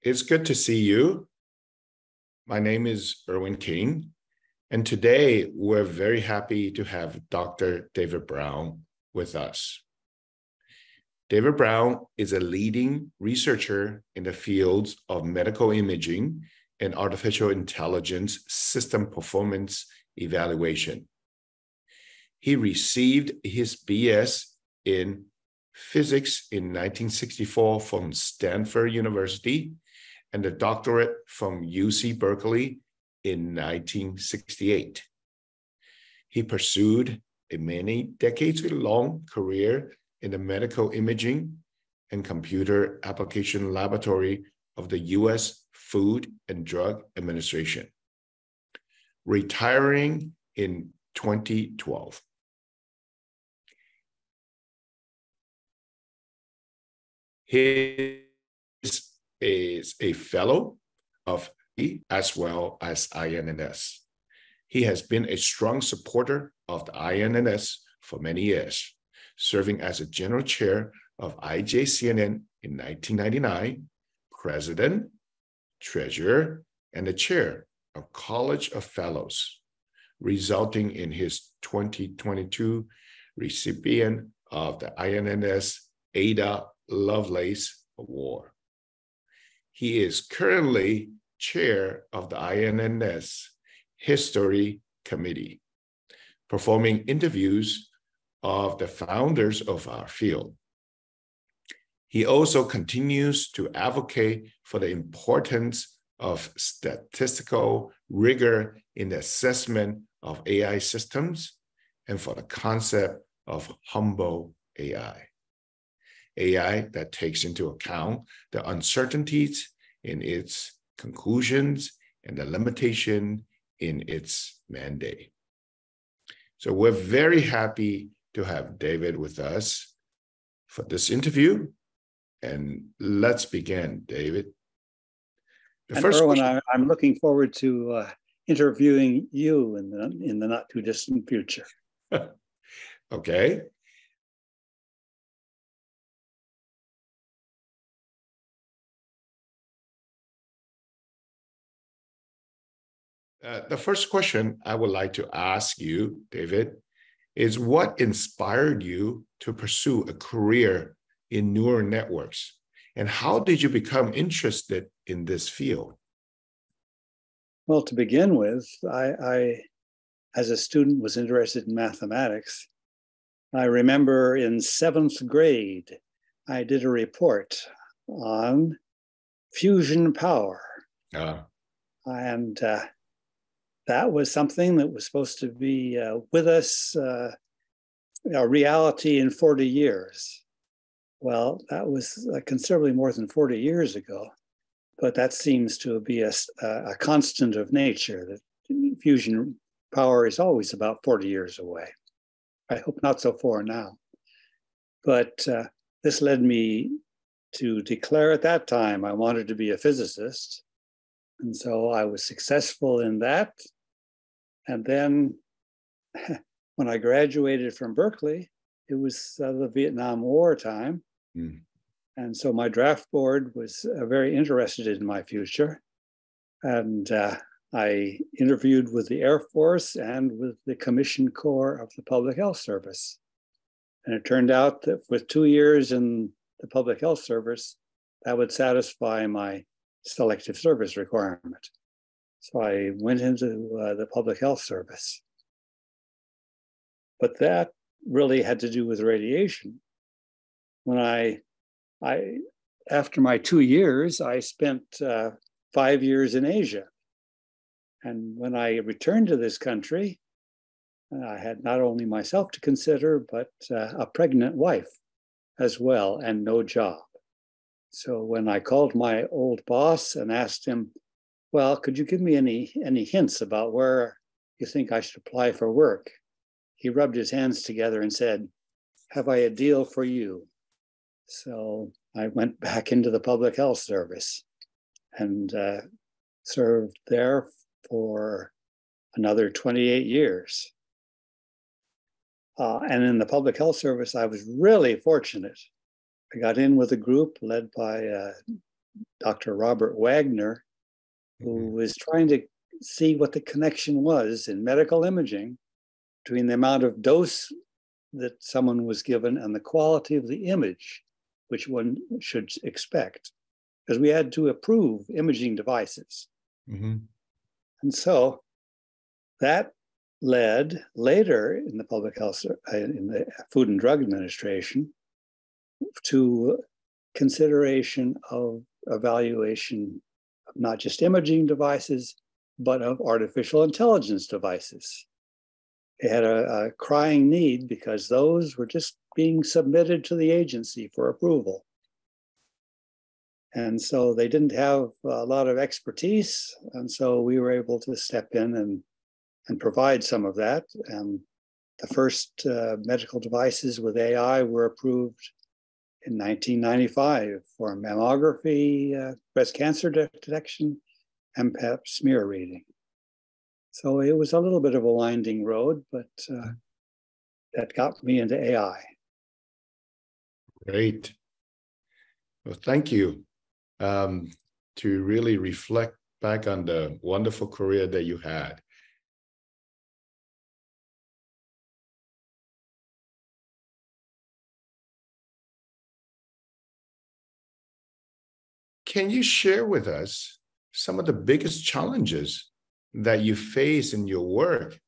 It's good to see you. My name is Erwin King, and today we're very happy to have Dr. David Brown with us. David Brown is a leading researcher in the fields of medical imaging and artificial intelligence system performance evaluation. He received his BS in physics in 1964 from Stanford University and the doctorate from UC Berkeley in 1968. He pursued a many decades-long career in the medical imaging and computer application laboratory of the U.S. Food and Drug Administration, retiring in 2012. He is a fellow of SPIE as well as INNS. He has been a strong supporter of the INNS for many years, serving as a General Chair of IJCNN in 1999, President, Treasurer, and the Chair of College of Fellows, resulting in his 2022 recipient of the INNS ADA Lovelace Award. He is currently chair of the INNS History Committee, performing interviews of the founders of our field. He also continues to advocate for the importance of statistical rigor in the assessment of AI systems and for the concept of humble AI. AI that takes into account the uncertainties in its conclusions and the limitation in its mandate. So we're very happy to have David with us for this interview. And let's begin, David. Erwin, I'm looking forward to interviewing you in the not too distant future. Okay. The first question I would like to ask you, David, is what inspired you to pursue a career in neural networks? And how did you become interested in this field? Well, to begin with, I as a student, was interested in mathematics. I remember in 7th grade, I did a report on fusion power. And that was something that was supposed to be with us, a reality in 40 years. Well, that was considerably more than 40 years ago, but that seems to be a constant of nature, that fusion power is always about 40 years away. I hope not so far now. But this led me to declare at that time I wanted to be a physicist. And so I was successful in that. And then when I graduated from Berkeley, it was the Vietnam War time. Mm. And so my draft board was very interested in my future. And I interviewed with the Air Force and with the Commissioned Corps of the Public Health Service. And it turned out that with 2 years in the Public Health Service, that would satisfy my selective service requirement. So I went into the Public Health Service. But that really had to do with radiation. When after my 2 years, I spent 5 years in Asia. And when I returned to this country, I had not only myself to consider, but a pregnant wife as well, and no job. So when I called my old boss and asked him, well, could you give me any hints about where you think I should apply for work? He rubbed his hands together and said, have I a deal for you? So I went back into the Public Health Service and served there for another 28 years. And in the Public Health Service, I was really fortunate. I got in with a group led by Dr. Robert Wagner, who was trying to see what the connection was in medical imaging between the amount of dose that someone was given and the quality of the image, which one should expect, because we had to approve imaging devices. And so that led later in the public health, in the Food and Drug Administration, to consideration of evaluation of not just imaging devices, but of artificial intelligence devices. They had a crying need because those were just being submitted to the agency for approval. And so they didn't have a lot of expertise. And so we were able to step in and provide some of that. And the first medical devices with AI were approved in 1995 for mammography, breast cancer detection, and pap smear reading. So it was a little bit of a winding road, but that got me into AI. Great. Well, thank you. To really reflect back on the wonderful career that you had. Can you share with us some of the biggest challenges that you face in your work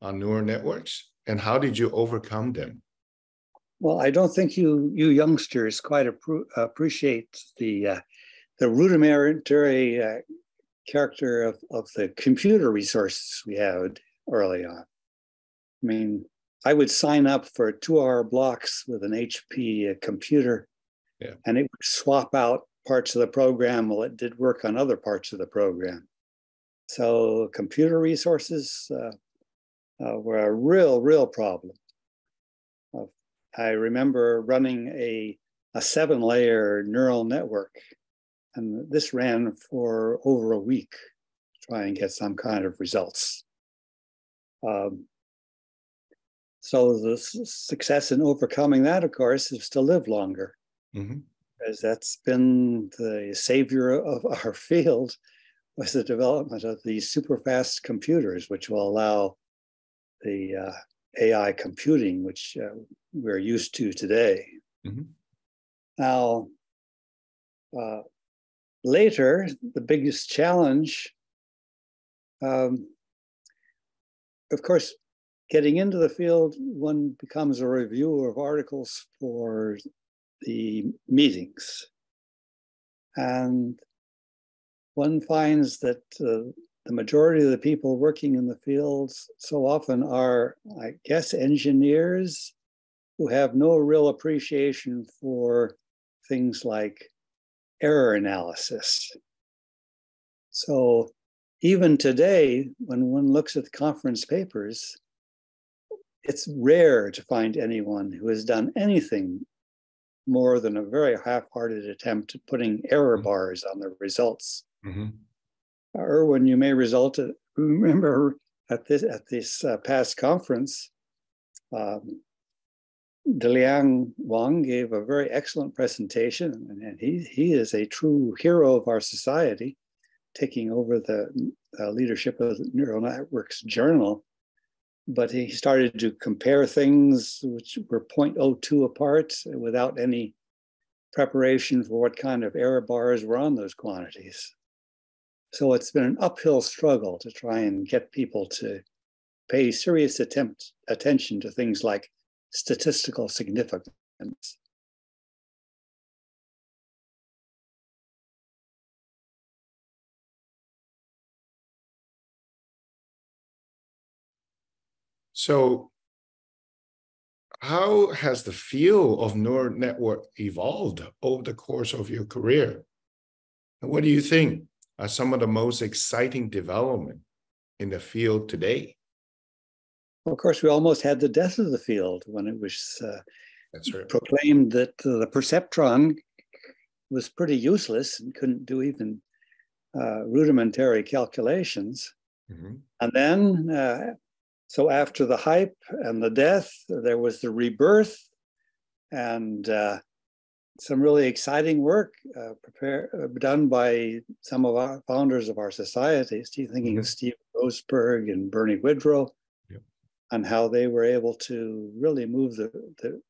on neural networks, and how did you overcome them? Well, I don't think you youngsters quite appreciate the rudimentary character of the computer resources we had early on. I mean, I would sign up for 2-hour blocks with an HP computer, and it would swap out parts of the program while it did work on other parts of the program. So computer resources were a real problem. I remember running a 7-layer neural network, and this ran for over a week to try and get some kind of results. So the success in overcoming that, of course, is to live longer, because that's been the savior of our field, was the development of these super fast computers, which will allow the AI computing, which we're used to today. Now, later, the biggest challenge, of course, getting into the field, one becomes a reviewer of articles for the meetings. And one finds that the majority of the people working in the fields so often are, I guess, engineers who have no real appreciation for things like error analysis. So even today, when one looks at the conference papers, it's rare to find anyone who has done anything more than a very half-hearted attempt at putting error bars on the results. Erwin, you may remember at this past conference, DeLiang Wang gave a very excellent presentation, and he is a true hero of our society, taking over the leadership of the Neural Networks Journal. But he started to compare things which were 0.02 apart without any preparation for what kind of error bars were on those quantities. So it's been an uphill struggle to try and get people to pay serious attention to things like statistical significance. So how has the field of neural network evolved over the course of your career? And what do you think are some of the most exciting development in the field today? Of course, we almost had the death of the field when it was proclaimed that the perceptron was pretty useless and couldn't do even rudimentary calculations. And then, so after the hype and the death, there was the rebirth, and some really exciting work done by some of our founders of our societies, thinking of Steve Roseberg and Bernie Widrow, on how they were able to really move the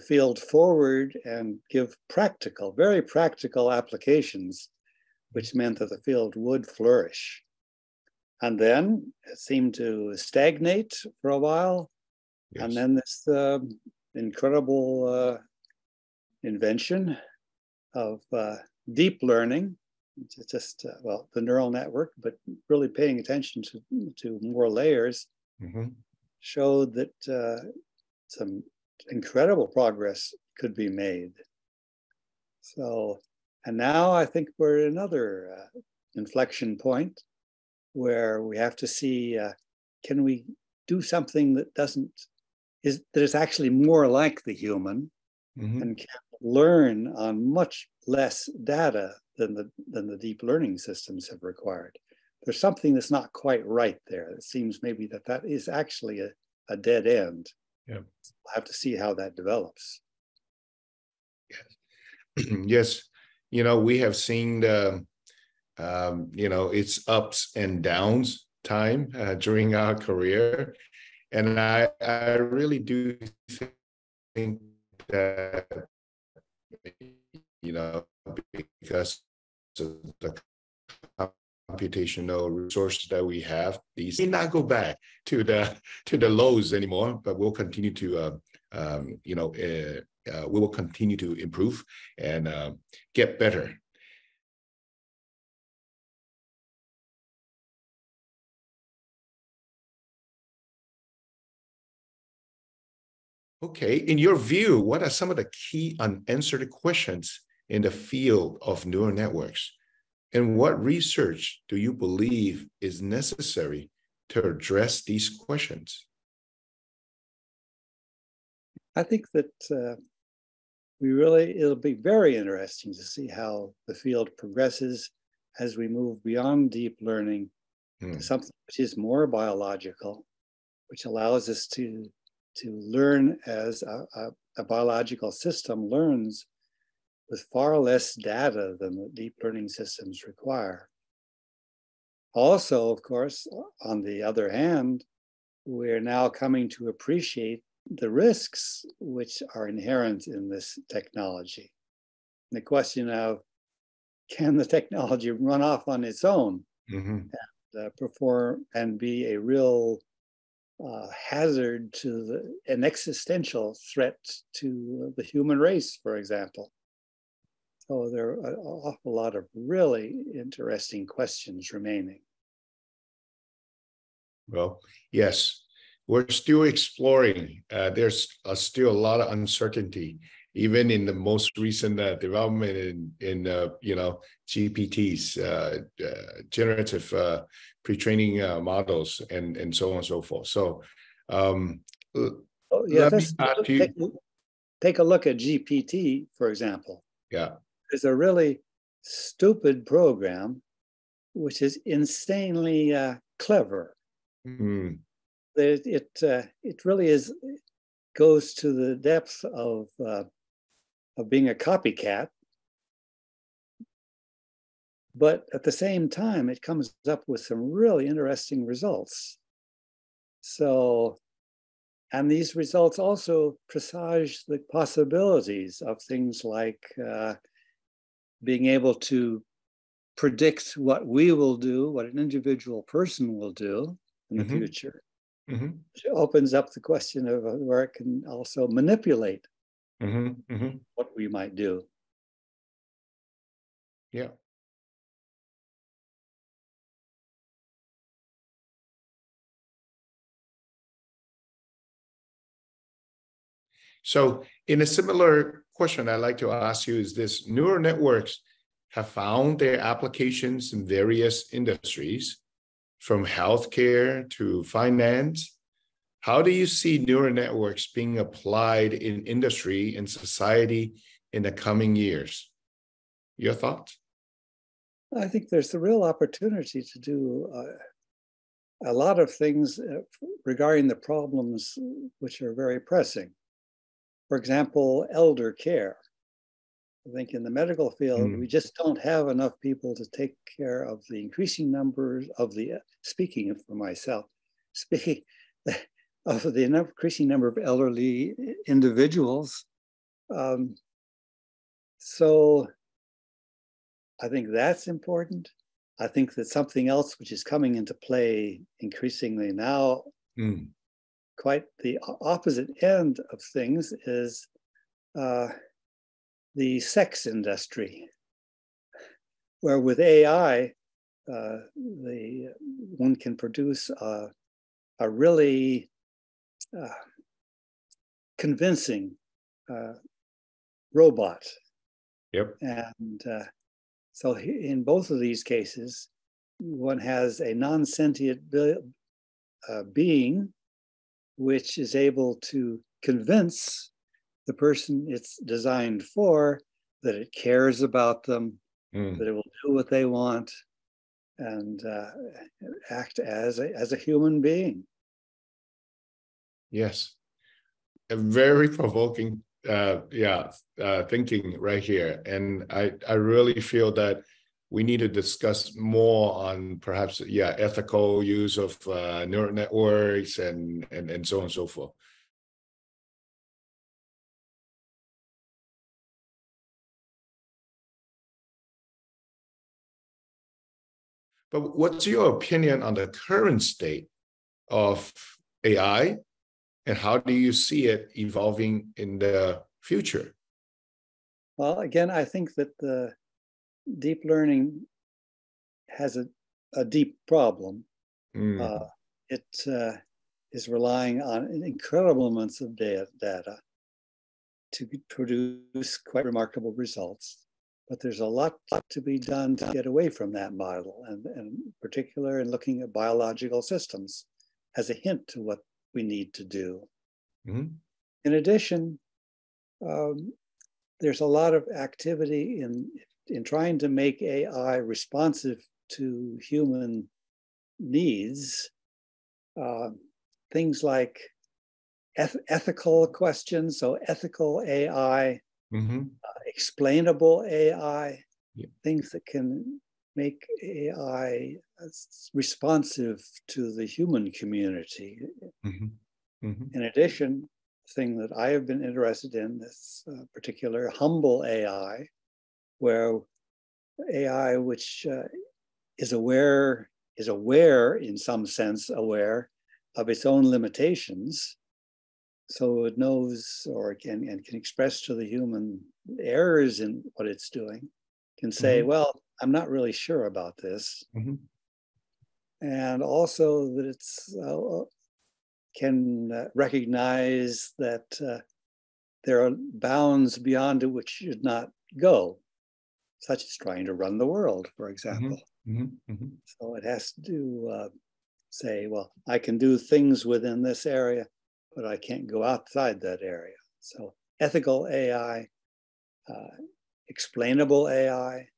field forward and give practical, very practical applications, which meant that the field would flourish. And then it seemed to stagnate for a while. Yes. And then this incredible invention of deep learning, just, well, the neural network, but really paying attention to more layers, showed that some incredible progress could be made. So, and now I think we're at another inflection point where we have to see, can we do something that is actually more like the human and can learn on much less data than the deep learning systems have required. There's something that's not quite right there. It seems maybe that is actually a dead end. Yeah. We'll have to see how that develops. Yes. Yes. You know, we have seen the, you know, its ups and downs time during our career. And I really do think that, you know, because of the computational resources that we have, these may not go back to the lows anymore, but we'll continue to, you know, we will continue to improve and get better. Okay, in your view, what are some of the key unanswered questions in the field of neural networks? And what research do you believe is necessary to address these questions? I think that it'll be very interesting to see how the field progresses as we move beyond deep learning to something which is more biological, which allows us to learn as a biological system learns with far less data than the deep learning systems require. Also, of course, on the other hand, we're now coming to appreciate the risks which are inherent in this technology. And the question of, can the technology run off on its own and perform and be a real hazard to an existential threat to the human race, for example? So there are an awful lot of really interesting questions remaining. Well, yes, we're still exploring. There's still a lot of uncertainty, even in the most recent development in you know, GPTs, generative pre-training models, and so on and so forth. So let me add to take a look at GPT, for example. Yeah. It's a really stupid program, which is insanely clever. It really goes to the depth of being a copycat, but at the same time, it comes up with some really interesting results. So, and these results also presage the possibilities of things like being able to predict what we will do, what an individual person will do in the future. Which opens up the question of where it can also manipulate what we might do. Yeah. So in a similar question, I'd like to ask you is this: neural networks have found their applications in various industries, from healthcare to finance. How do you see neural networks being applied in industry and society in the coming years? Your thoughts? I think there's a real opportunity to do a lot of things regarding the problems which are very pressing. For example, elder care. I think in the medical field, we just don't have enough people to take care of the increasing numbers of the, speaking for myself, speaking of the increasing number of elderly individuals. So I think that's important. I think that something else which is coming into play increasingly now, quite the opposite end of things, is the sex industry, where with AI, one can produce a really convincing robot. Yep. And so in both of these cases, one has a non-sentient being which is able to convince the person it's designed for that it cares about them, that it will do what they want, and act as a human being. Yes, a very provoking thinking right here. And I really feel that we need to discuss more on perhaps, ethical use of neural networks and so on and so forth. But what's your opinion on the current state of AI, and how do you see it evolving in the future? Well, again, I think that the deep learning has a deep problem. It is relying on incredible amounts of data to produce quite remarkable results. But there's a lot to be done to get away from that model, and in particular in looking at biological systems as a hint to what we need to do. In addition, there's a lot of activity in trying to make AI responsive to human needs. Things like ethical questions, so ethical AI, explainable AI, things that can make AI responsive to the human community. In addition, the thing that I have been interested in is particular humble AI, where AI which is aware in some sense, aware of its own limitations, so it knows or can express to the human errors in what it's doing, can say, well, I'm not really sure about this. And also that it's can recognize that there are bounds beyond which should not go, such as trying to run the world, for example. So it has to say, well, I can do things within this area, but I can't go outside that area. So ethical AI, explainable AI,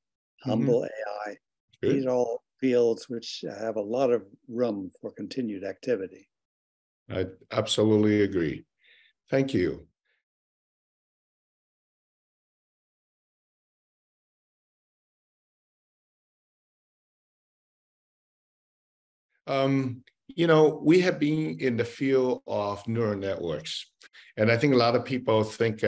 humble AI, these are all fields which have a lot of room for continued activity. I absolutely agree. Thank you. We have been in the field of neural networks, and I think a lot of people think,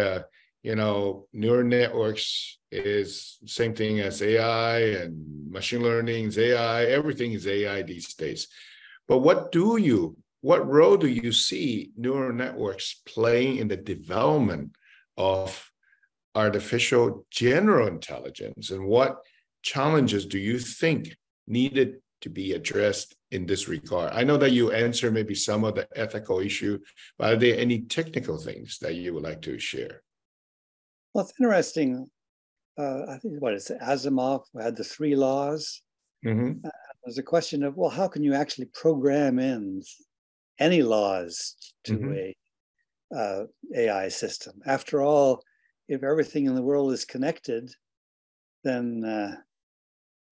neural networks is the same thing as AI, and machine learning is AI, everything is AI these days. But what role do you see neural networks playing in the development of artificial general intelligence, and what challenges do you think needed to be addressed in this regard? I know that you answer maybe some of the ethical issue, but are there any technical things that you would like to share? Well, it's interesting. I think Asimov had the 3 laws. There's a question of, well, how can you actually program in any laws to a AI system? After all, if everything in the world is connected, then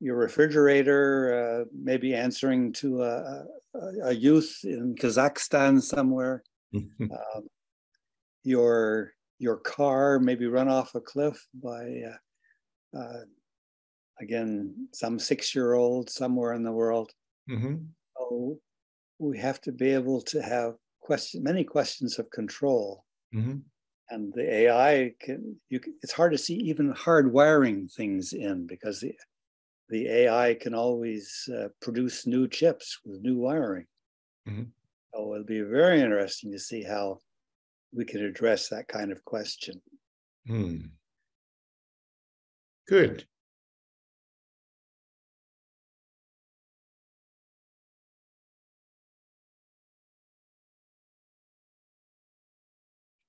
your refrigerator may be answering to a youth in Kazakhstan somewhere. Your your car maybe run off a cliff by, again, some 6-year-old somewhere in the world. Mm-hmm. So we have to be able to have many questions of control. Mm-hmm. And the AI it's hard to see even hardwiring things in, because the AI can always produce new chips with new wiring. Mm-hmm. So it'll be very interesting to see how we can address that kind of question. Good.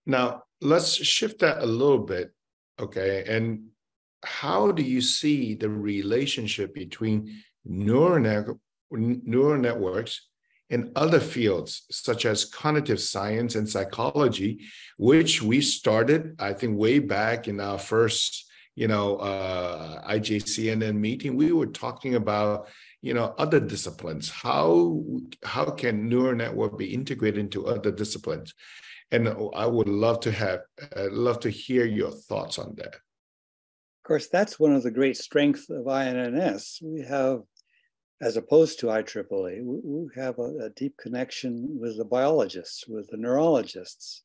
Now, let's shift that a little bit, okay? And how do you see the relationship between neural networks and other fields, such as cognitive science and psychology, which we started, I think, way back in our first, IJCNN meeting? We were talking about, other disciplines. How can neural network be integrated into other disciplines? And I would love to hear your thoughts on that. Of course, that's one of the great strengths of INNS. We have, as opposed to IEEE, we have a deep connection with the biologists, with the neurologists.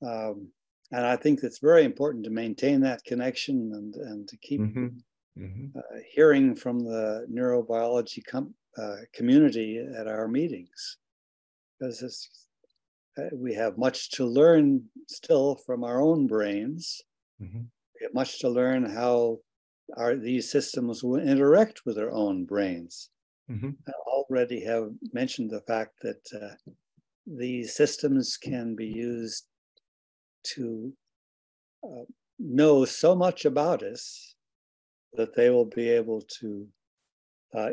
And I think it's very important to maintain that connection and to keep hearing from the neurobiology community at our meetings, because we have much to learn still from our own brains. We have much to learn how these systems will interact with their own brains. I already have mentioned the fact that these systems can be used to know so much about us that they will be able to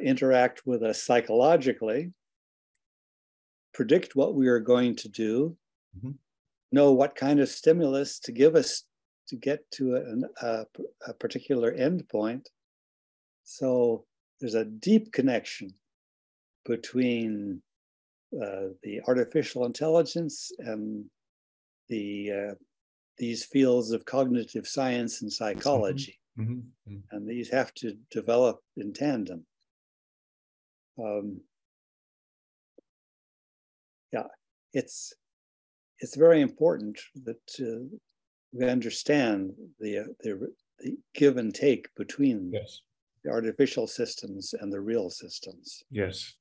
interact with us psychologically, predict what we are going to do, know what kind of stimulus to give us to get to a particular endpoint. So there's a deep connection between the artificial intelligence and these fields of cognitive science and psychology. And these have to develop in tandem. It's very important that we understand the give and take between the artificial systems and the real systems. Yes.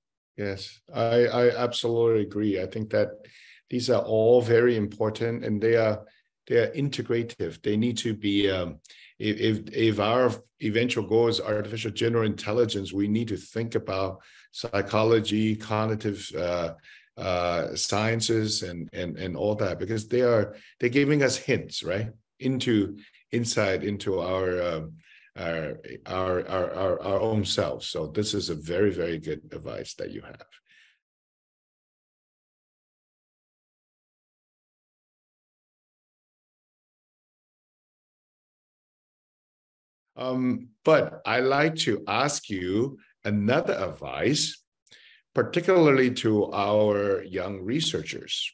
I absolutely agree. I think that these are all very important, and they are integrative. They need to be. If our eventual goal is artificial general intelligence, we need to think about psychology, cognitive sciences, and all that, because they're giving us hints, right, insight into our own selves. So this is a very, very good advice that you have. But I like to ask you another advice, particularly to our young researchers.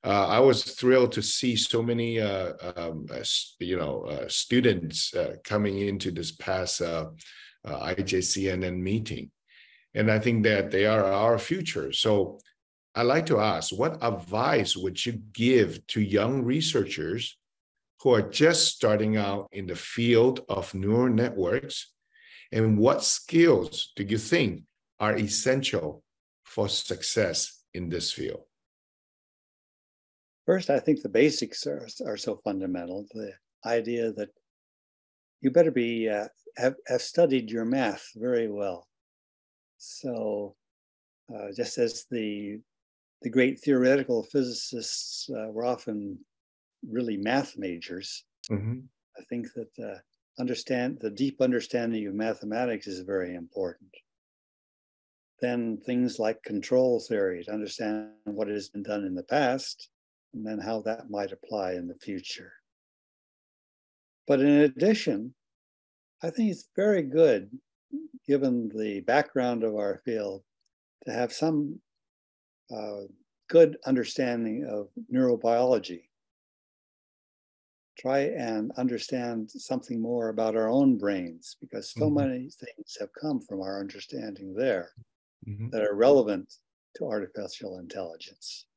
I was thrilled to see so many, students coming into this past IJCNN meeting, and I think that they are our future. So I'd like to ask, what advice would you give to young researchers who are just starting out in the field of neural networks, and what skills do you think are essential for success in this field? First, I think the basics are so fundamental. The idea that you better be have studied your math very well. So just as the great theoretical physicists were often really math majors, I think that the deep understanding of mathematics is very important. Then things like control theory, to understand what has been done in the past, and then how that might apply in the future. But in addition, I think it's very good, given the background of our field, to have some good understanding of neurobiology. try and understand something more about our own brains, because so many things have come from our understanding there that are relevant to artificial intelligence.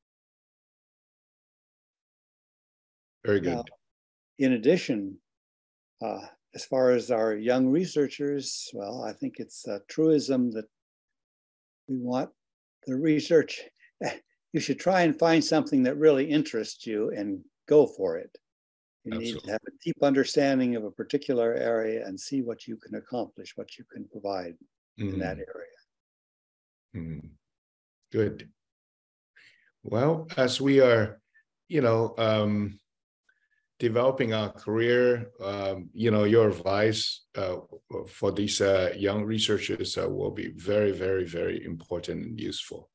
Very good. Now, in addition, as far as our young researchers, well, I think it's a truism that we want the research. You should try and find something that really interests you and go for it. You need to have a deep understanding of a particular area and see what you can accomplish, what you can provide in that area. Good. Well, as we are, developing our career, your advice for these young researchers will be very, very, very important and useful.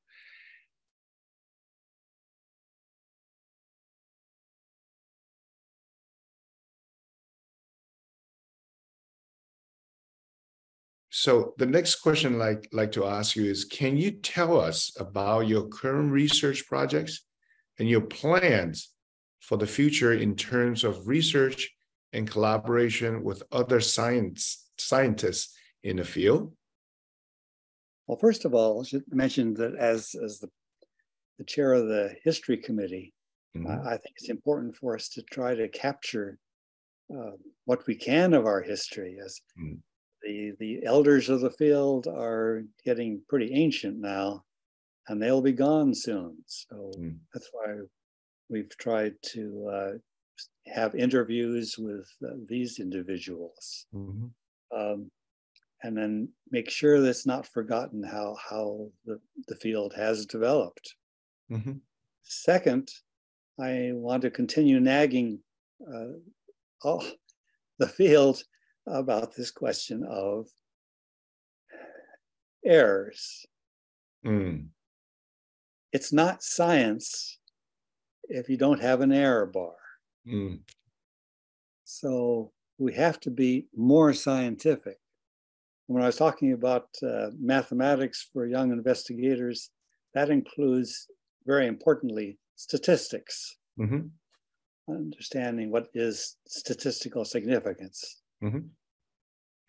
So the next question I'd like to ask you is, can you tell us about your current research projects and your plans for the future in terms of research and collaboration with other scientists in the field? Well, first of all, I should mention that as the chair of the history committee, I think it's important for us to try to capture what we can of our history, as the elders of the field are getting pretty ancient now, and they'll be gone soon. So that's why we've tried to have interviews with these individuals, and then make sure that it's not forgotten how the field has developed. Second, I want to continue nagging the field about this question of errors. It's not science if you don't have an error bar. So we have to be more scientific. When I was talking about mathematics for young investigators, that includes, very importantly, statistics. Understanding what is statistical significance. Because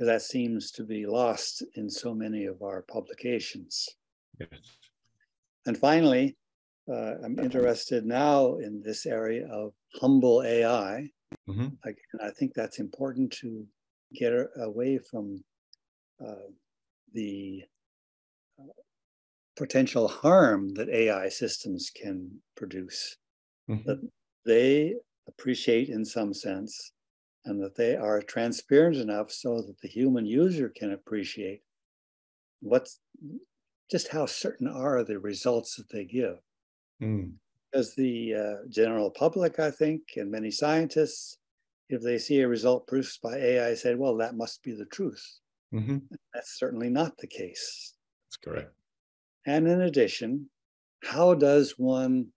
that seems to be lost in so many of our publications. Yes. And finally, I'm interested now in this area of humble AI. Again, I think that's important to get away from the potential harm that AI systems can produce. That they appreciate in some sense, and that they are transparent enough so that the human user can appreciate just how certain are the results that they give. Because the general public, I think, and many scientists, if they see a result produced by AI, say, well, that must be the truth. That's certainly not the case. That's correct. And in addition, how does one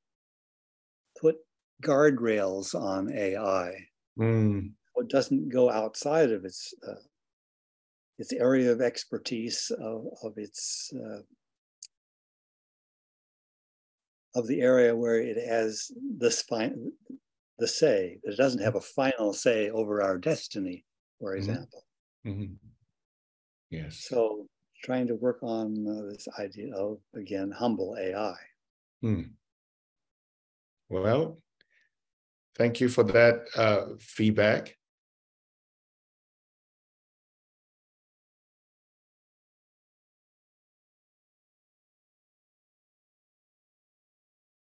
put guardrails on AI? It doesn't go outside of its area of expertise, of the area where it has the say. It doesn't have a final say over our destiny, for example. Yes. So trying to work on this idea of, again, humble AI. Well, thank you for that feedback.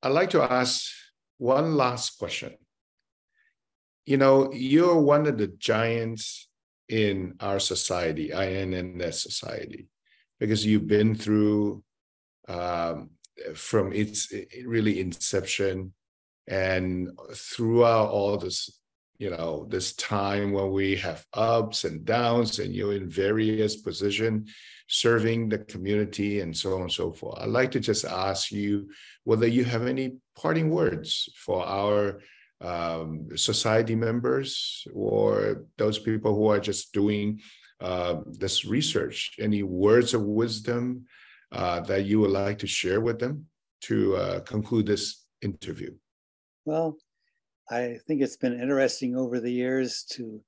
I'd like to ask one last question. You're one of the giants in our society, INNS society, because you've been through from its really inception and throughout all this, this time when we have ups and downs and you're in various positions serving the community and so on and so forth. I'd like to just ask you whether you have any parting words for our society members or those people who are just doing this research. Any words of wisdom that you would like to share with them to conclude this interview? Well, I think it's been interesting over the years to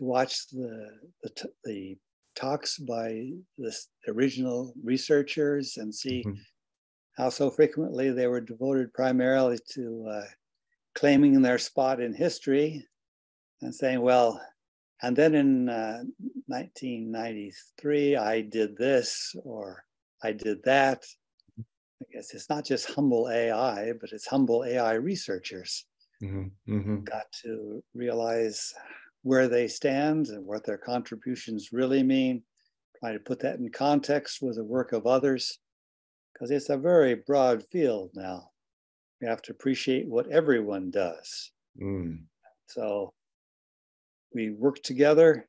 watch the talks by the original researchers and see how so frequently they were devoted primarily to claiming their spot in history and saying, well, and then in 1993, I did this or I did that. I guess it's not just humble AI, but it's humble AI researchers. Got to realize where they stand and what their contributions really mean, try to put that in context with the work of others, because it's a very broad field now. We have to appreciate what everyone does. So we work together,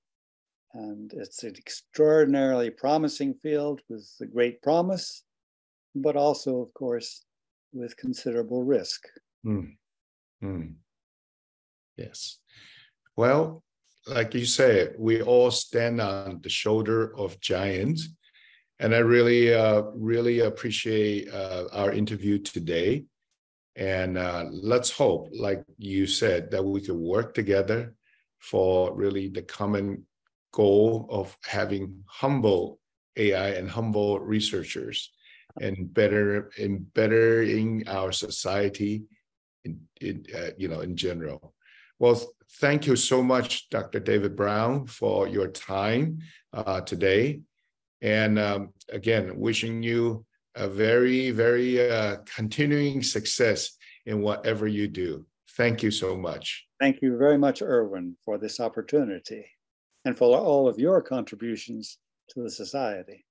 and it's an extraordinarily promising field with a great promise, but also, of course, with considerable risk. Yes. Well, like you said, we all stand on the shoulder of giants. And I really appreciate our interview today. And let's hope, like you said, that we could work together for really the common goal of having humble AI and humble researchers and bettering our society in general. Well, thank you so much, Dr. David Brown, for your time today. And again, wishing you a very, very continuing success in whatever you do. Thank you so much. Thank you very much, Erwin, for this opportunity and for all of your contributions to the society.